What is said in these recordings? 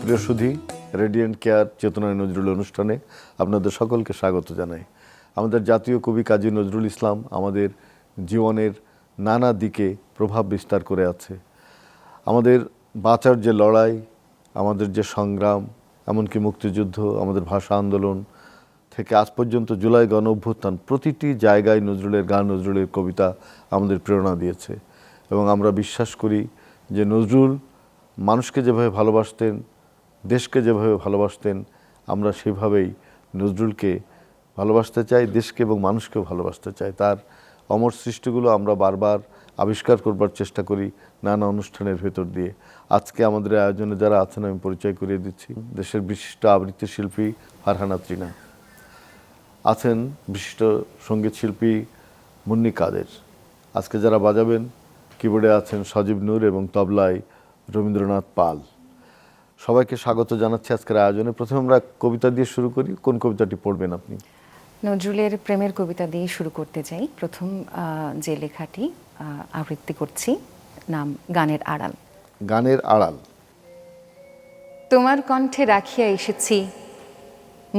প্রিয় সুধী, radiant care চেতনায় নজরুল অনুষ্ঠানে আপনাদের সকলকে স্বাগত জানাই। আমাদের জাতীয় কবি কাজী নজরুল ইসলাম আমাদের জীবনের নানা দিকে প্রভাব বিস্তার করে আছে। আমাদের বাঁচার যে লড়াই, আমাদের যে সংগ্রাম, এমনকি মুক্তিযুদ্ধ, আমাদের ভাষা আন্দোলন থেকে আজ পর্যন্ত জুলাই গণ অভ্যুত্থান, প্রতিটি জায়গায় নজরুলের গান, নজরুলের কবিতা আমাদের প্রেরণা দিয়েছে। এবং আমরা বিশ্বাস করি যে নজরুল মানুষকে যেভাবে ভালোবাসতেন, দেশকে যেভাবে ভালোবাসতেন, আমরা সেভাবেই নজরুলকে ভালোবাসতে চাই, দেশকে এবং মানুষকেও ভালোবাসতে চাই। তার অমর সৃষ্টিগুলো আমরা বারবার আবিষ্কার করবার চেষ্টা করি নানা অনুষ্ঠানের ভেতর দিয়ে। আজকে আমাদের আয়োজনে যারা আছেন আমি পরিচয় করিয়ে দিচ্ছি। দেশের বিশিষ্ট আবৃত্তি শিল্পী ফারহানা ত্রিনা আছেন, বিশিষ্ট সঙ্গীত শিল্পী মুন্নি কাদের। আজকে যারা বাজাবেন, কিবোর্ডে আছেন সজীব নূর এবং তবলায় রবীন্দ্রনাথ পাল। সবাইকে স্বাগত জানাচ্ছি আজকের আয়োজনে। প্রথমে আমরা কবিতা দিয়ে শুরু করি। কোন কবিতাটি পড়বেন আপনি? নজরুলের প্রেমের কবিতা দিয়ে শুরু করতে চাই। প্রথম যে লেখাটি আবৃত্তি করছি, নাম গানের আড়াল। গানের আড়াল। তোমার কণ্ঠে রাখিয়া এসেছি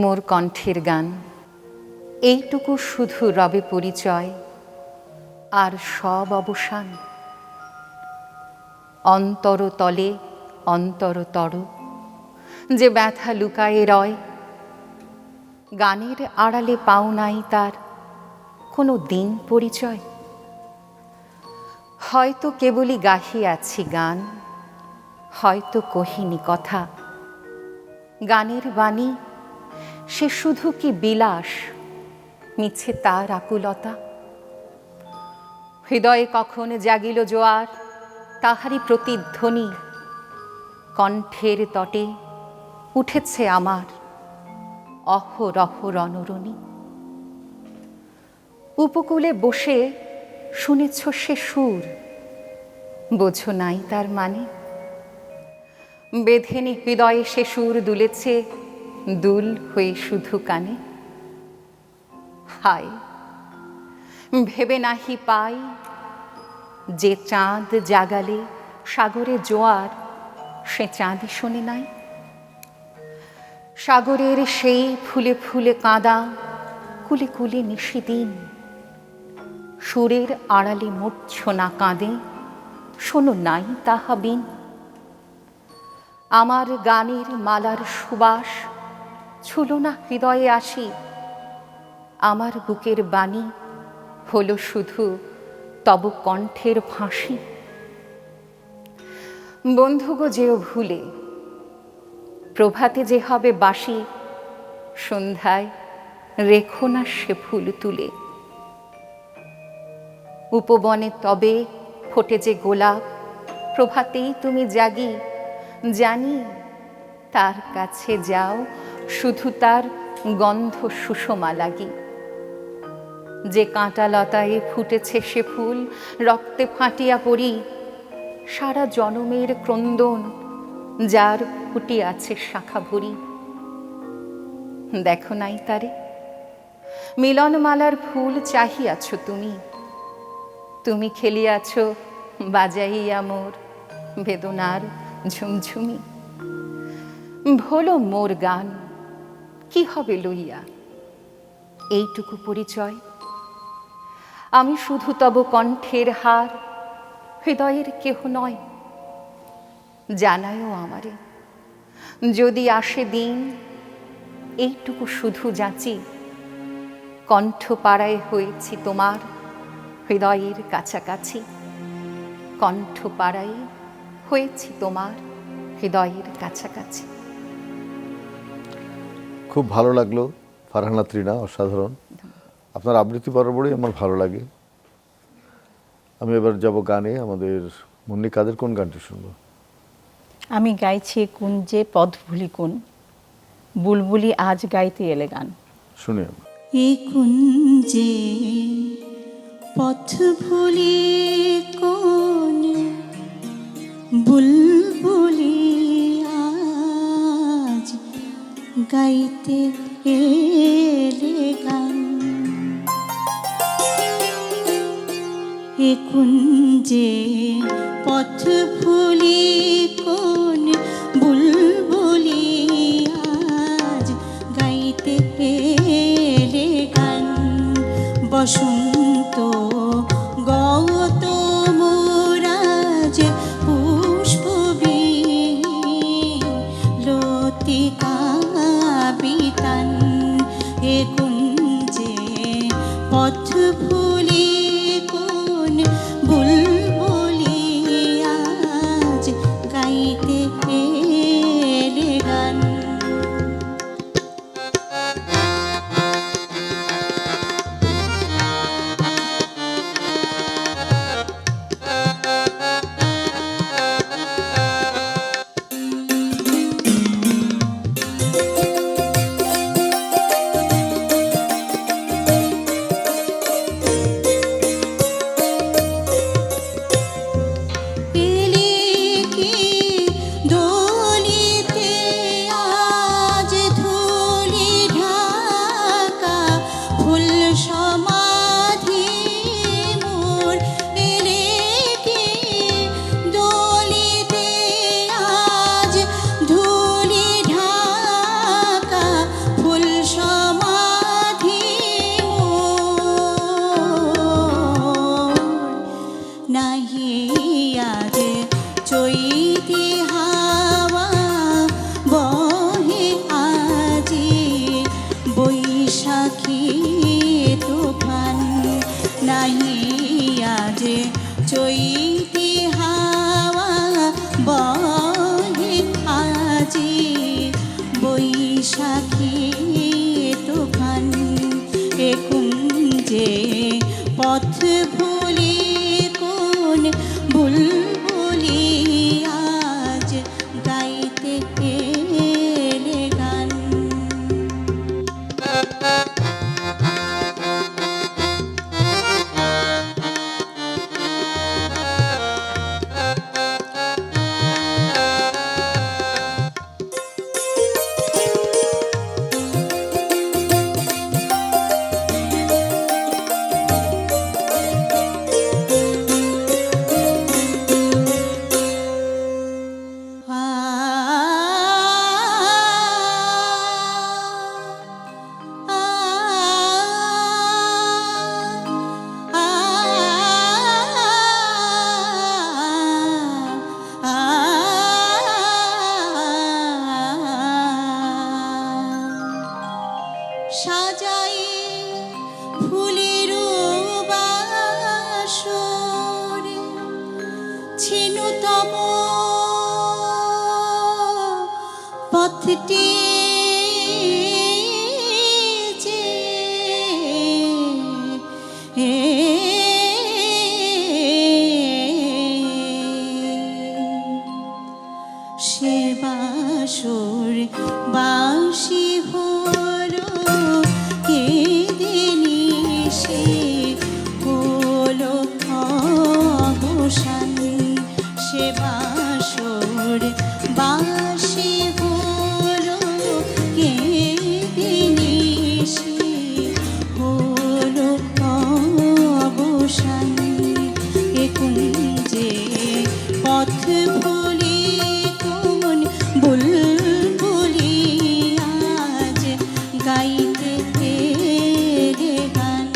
মোর কণ্ঠের গান, এইটুকু শুধু রবে পরিচয়, আর সব অবসান। অন্তর তলে অন্তরতর যে ব্যথা লুকায়ে রয়, গানের আড়ালে পাও নাই তার কোনো দিন পরিচয়। হয়তো কেবলই গাহিয়াছি গান, হয়তো কহিনি কথা। গানের বাণী সে শুধু কি বিলাস, মিছে তার আকুলতা। হৃদয়ে কখন জাগিল জোয়ার, তাহারই প্রতিধ্বনি। কণ্ঠের তটে উঠেছে আমার অহরহ রণরণী। উপকূলে বসে শুনেছ সে সুর, বোঝো নাই তার মানে। বেঁধেনি হৃদয়ে সে সুর দুলেছে, দুল হয়ে শুধু কানে। হায়, ভেবে নাহি পাই যে চাঁদ জাগালে সাগরে জোয়ার, সে চাঁদই শোনে নাই। সাগরের সেই ফুলে ফুলে কাঁদা কুলে কুলে নিশিদিন, সুরের আড়ালে মূর্ছনা কাঁদে, শোনো নাই তাহা বিন। আমার গানের মালার সুবাস ছুলো না হৃদয়ে আসি, আমার বুকের বাণী হলো শুধু তব কণ্ঠের ফাঁসি। বন্ধুগো যেও ভুলে, প্রভাতে যে হবে বাসি, সন্ধ্যায় রেখো না সে ফুল তুলে। উপবনে তবে ফোটে যে গোলাপ, প্রভাতেই তুমি জাগি, জানি তার কাছে যাও শুধু তার গন্ধ সুষমা লাগি। যে কাঁটা লতায় ফুটেছে সে ফুল, রক্তে ফাটিয়া পড়ি, সারা জনমের ক্রন্দন যার ফুটে আছে শাখা ভরি। দেখো নাই তারে, মিলনমালার ফুল চাহিয়াছ তুমি, তুমি খেলিয়াছ বাজাইয়া মোর বেদনার ঝুমঝুমি। ভোলো মোর গান কি হবে লইয়া, এইটুকু পরিচয়। আমি শুধু তব কণ্ঠের হার, হৃদয়ের কেহ নয়। জানায়ও আমারে, যদি আসে দিন, এইটুকু শুধু যাচি, কণ্ঠপাড়ায় হয়েছি তোমার হৃদয়ের কাছাকাছি। কণ্ঠপাড়ায় হয়েছি তোমার হৃদয়ের কাছাকাছি। খুব ভালো লাগলো ফারহানা ত্রিনা, অসাধারণ। আপনার আবৃত্তি বরাবরই আমার ভালো লাগে। আমি এবার যাব গানে। আমাদের মুন্নি কাদের কোন গানটি শুনবো? আমি গাইছি কুঞ্জে পথ ভুলি কোন, বুলবুলি আজ গাইতে এলে গান। শুনি আমরা। এ কুঞ্জে পথ ভুলি কোন, বুলবুলি আজ গাইতে এলে গান। এ কুঞ্জে পথ ভুলি কোন, বুলবুলি বৈশাখী তুফান এ কুঞ্জে পথ ভুলি কোন বুলবুলি আজ গাইতে এলে গান। সাজাই ফুলের বাসর ছিন্নতম পথটি যে সে বাসর বাসি হলো কেদিনি সে হলো অবসান। সে বাসর বাসি হলো কেদিনি সে হলো অবসান। এ কুঞ্জে পথ ভুলি কোন বুলবুলি আজ গাইতে এলে গান।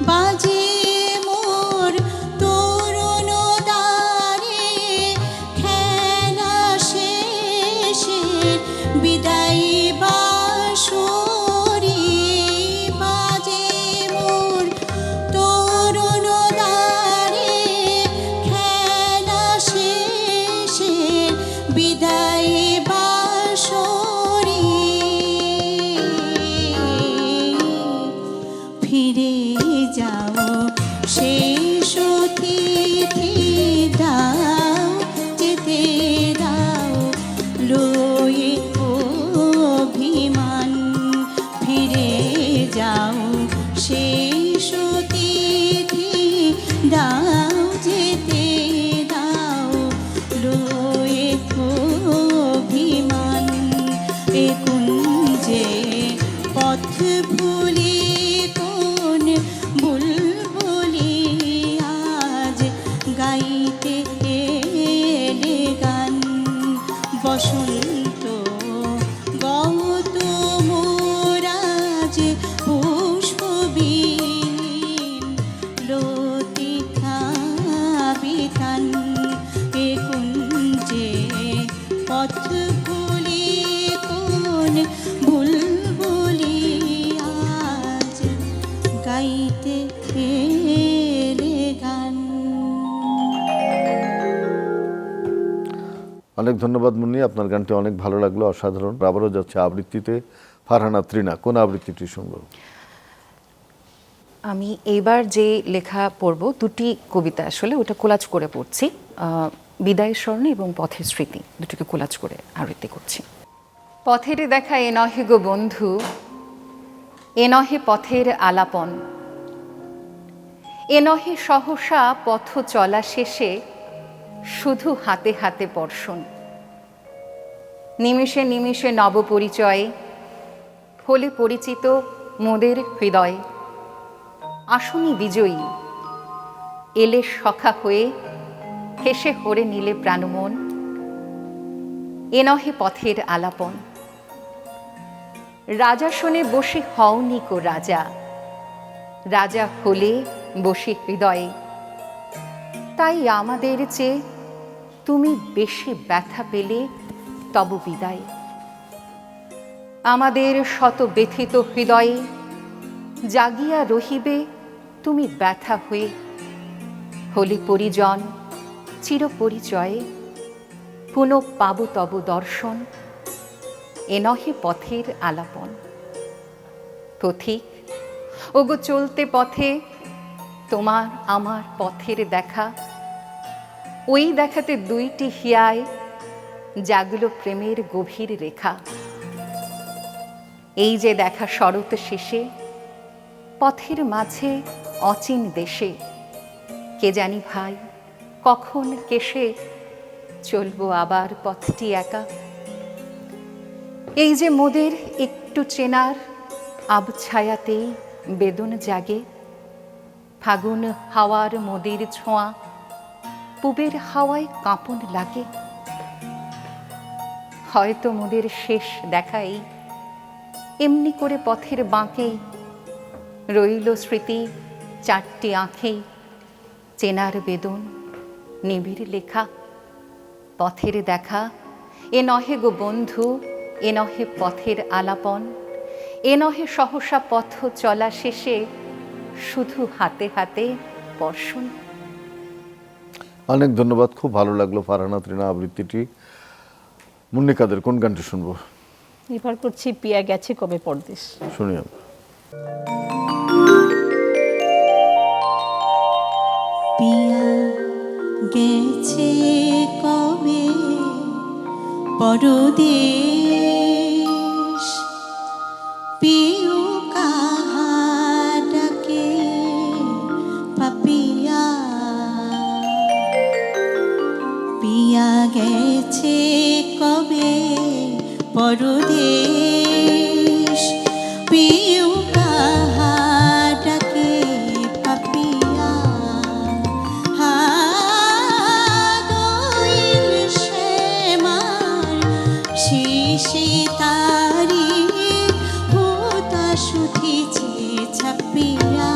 বাজে মোর তরুণ দ্বারে খেলা শেষের বিদায় বাঁশরি। বাজে মোর তরুণ দ্বারে খেলা শেষের বিদায় বাঁশরি। ফিরে যাও শেষ অতিথি দাও যেতে দাও লয়ে অভিমান। ফিরে যাও শেষ অতিথি দাও যেতে দাও লয়ে অভিমান। এ কুঞ্জে পথ ভুলি কোন বুলবুলি আজ গাইতে এলে গান। বসন্ত গত মোরাজ পুষ্পবিহীন লতিকা বিতান। এ কুঞ্জে পথ ভুলি কোন বুলবুলি আজ গাইতে এলে গান। অনেক ধন্যবাদ মুন্নি, আপনার গানটি অনেক ভালো লাগলো, অসাধারণ। আবারও যাচ্ছে আবৃত্তিতে ফারহানা ত্রিনা, কোন আবৃত্তিটি শুনবো? আমি এইবার যে লেখা পড়ব দুটি কবিতা, আসলে ওটা কোলাজ করে পড়ছি। বিদায়ের স্মরণে এবং পথের স্মৃতি দুটিকে কোলাজ করে আবৃত্তি করছি। পথের দেখা এ নহে গো বন্ধু, এ নহে পথের আলাপন, এ নহে সহসা পথ চলা শেষে শুধু হাতে হাতে পর্ষণ। নিমেষে নিমেষে নব পরিচয় হলে পরিচিত মোদের হৃদয়। আসনি বিজয়ী এলে সখা হয়ে হেসে হরে নিলে প্রাণমন। এ নহে পথের আলাপন, রাজা শোনে বসে হওনি কো রাজা, রাজা হলে বসে হৃদয়ে। তাই আমাদের চেয়ে তুমি বেশি ব্যথা পেলে তব বিদায়। আমাদের শত ব্যথিত হৃদয়ে জাগিয়া রহিবে তুমি ব্যথা হয়ে, হলি পরিজন চির পরিচয়ে, পুনঃ পাব তব দর্শন, এ নহে পথের আলাপন। পথিক, ওগো চলতে পথে তোমার আমার পথের দেখা, ওই দেখাতে দুইটি হিয়ায় জাগলো প্রেমের গভীর রেখা। এই যে দেখা শরৎ শেষে, পথের মাঝে অচিন দেশে, কে জানি ভাই কখন কেসে চলবো আবার পথটি একা। এই যে মোদের একটু চেনার আবছায়াতেই বেদন জাগে, ফাগুন হাওয়ার মোদের ছোঁয়া, পুবের হাওয়ায় কাঁপন লাগে। হয়তো মোদের শেষ দেখাই এমনি করে পথের বাঁকেই, রইল স্মৃতি চারটি আঁখেই, চেনার বেদন নিবিড় লেখা। পথের দেখা এ নহে গো বন্ধু, এ নহে পথের আলাপন, এ নহে সহসা পথ চলা শেষে শুধু হাতে হাতে স্পর্শন। অনেক ধন্যবাদ, খুব ভালো লাগলো ফারহানা ত্রিনা আবৃত্তিটি। মুন্নি কাদের কোন গানটি শুনবো? এবার করছি পিয়া গেছে কবে পরদেশ। শুনি আমরা। পিয়া গেছে কবে পরদেশ, পিউ কাহা ডাকে পাপিয়া। পিয়া গেছে কবে পরদেশ, পিউ কাহা ডাকে পাপিয়া। হাদইল শ্যামার শিশি তারি হুতাশ উঠিছে ছাপিয়া।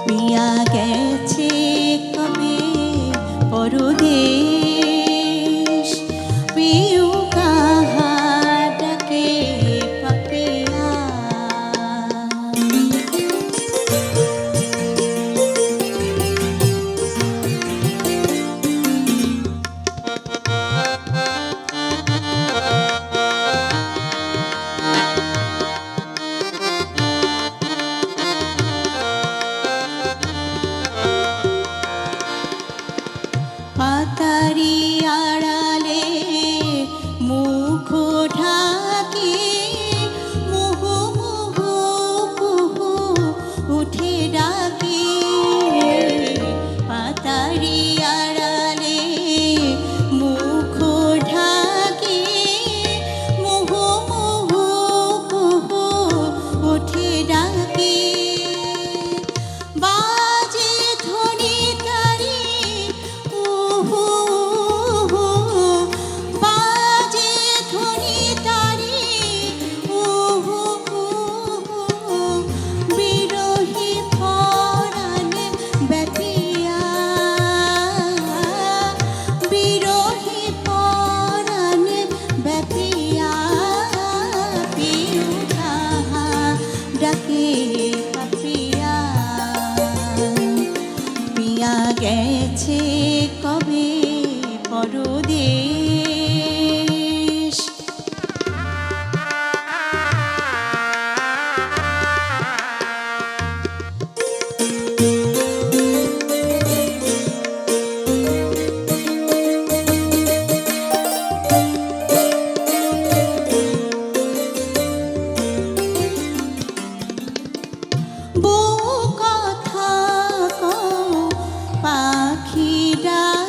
পিয়া গেছে কবে পরদেশ, পিউ কাহা ডাকে পাপিয়া। পাতারি আড়ালে মুখ ঢাকি মুহু মুহু কুহু উঠে ডাকি। পাতারি আড়ালে মুখ ঢাকি মুহু মুহু কুহু উঠে ডাকি। বাজে ধ্বনি তারি উহু উহু, বাজে ধ্বনি তারি উহু উহু, বিরহী পরাণে ব্যথিয়া। বিরহী পরাণে ব্যথিয়া, পিউ কাহা ডাকে পাপিয়া। পিয়া গেছে কবে পরদেশ। বউ কথা কও পাখি ডাক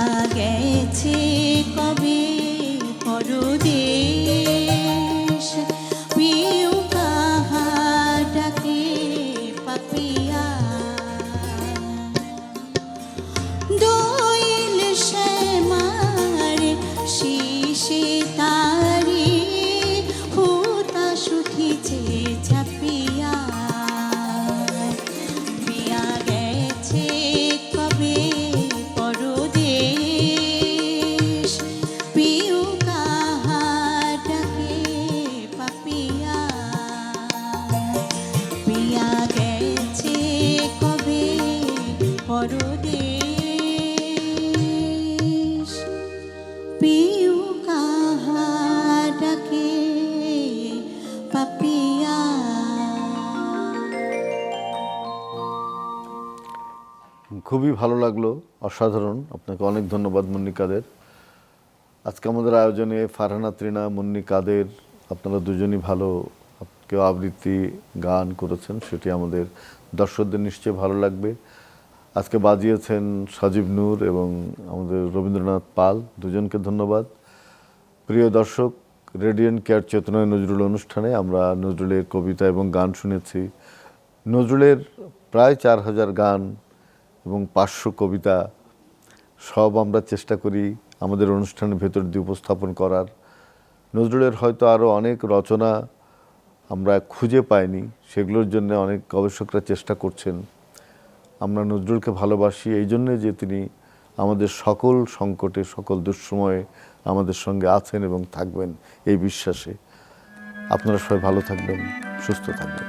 পিয়া গেছে কবে পরদেশ, পিউ কাহা ডাকে পাপিয়া, দোয়েল শ্যামার শিশে তারি হুতাশ উঠিছে ছাপিয়া, পিয়া গেছে কবে পরদেশ, পিউ কাহা ডাকে পাপিয়া, পিয়া গেছে কবে পরদেশ, পিউ কাহা ডাকে পাপিয়া। খুবই ভালো লাগলো, অসাধারণ। আপনাকে অনেক ধন্যবাদ মুন্নি কাদের। আজকে আমাদের আয়োজনে ফারহানা ত্রিনা, মুন্নি কাদের, আপনারা দুজনই ভালো কেউ আবৃত্তি গান করেছেন, সেটি আমাদের দর্শকদের নিশ্চয়ই ভালো লাগবে। আজকে বাজিয়েছেন সজীব নূর এবং আমাদের রবীন্দ্রনাথ পাল, দুজনকে ধন্যবাদ। প্রিয় দর্শক, রেডিয়েন্ট কেয়ার চেতনায় নজরুল অনুষ্ঠানে আমরা নজরুলের কবিতা এবং গান শুনেছি। নজরুলের প্রায় 4000 গান এবং 500 কবিতা সব আমরা চেষ্টা করি আমাদের অনুষ্ঠানের ভেতর দিয়ে উপস্থাপন করার। নজরুলের হয়তো আরও অনেক রচনা আমরা খুঁজে পাইনি, সেগুলোর জন্য অনেক গবেষকরা চেষ্টা করছেন। আমরা নজরুলকে ভালোবাসি এই জন্যে যে তিনি আমাদের সকল সংকটে, সকল দুঃসময়ে আমাদের সঙ্গে আছেন এবং থাকবেন এই বিশ্বাসে। আপনারা সবাই ভালো থাকবেন, সুস্থ থাকবেন।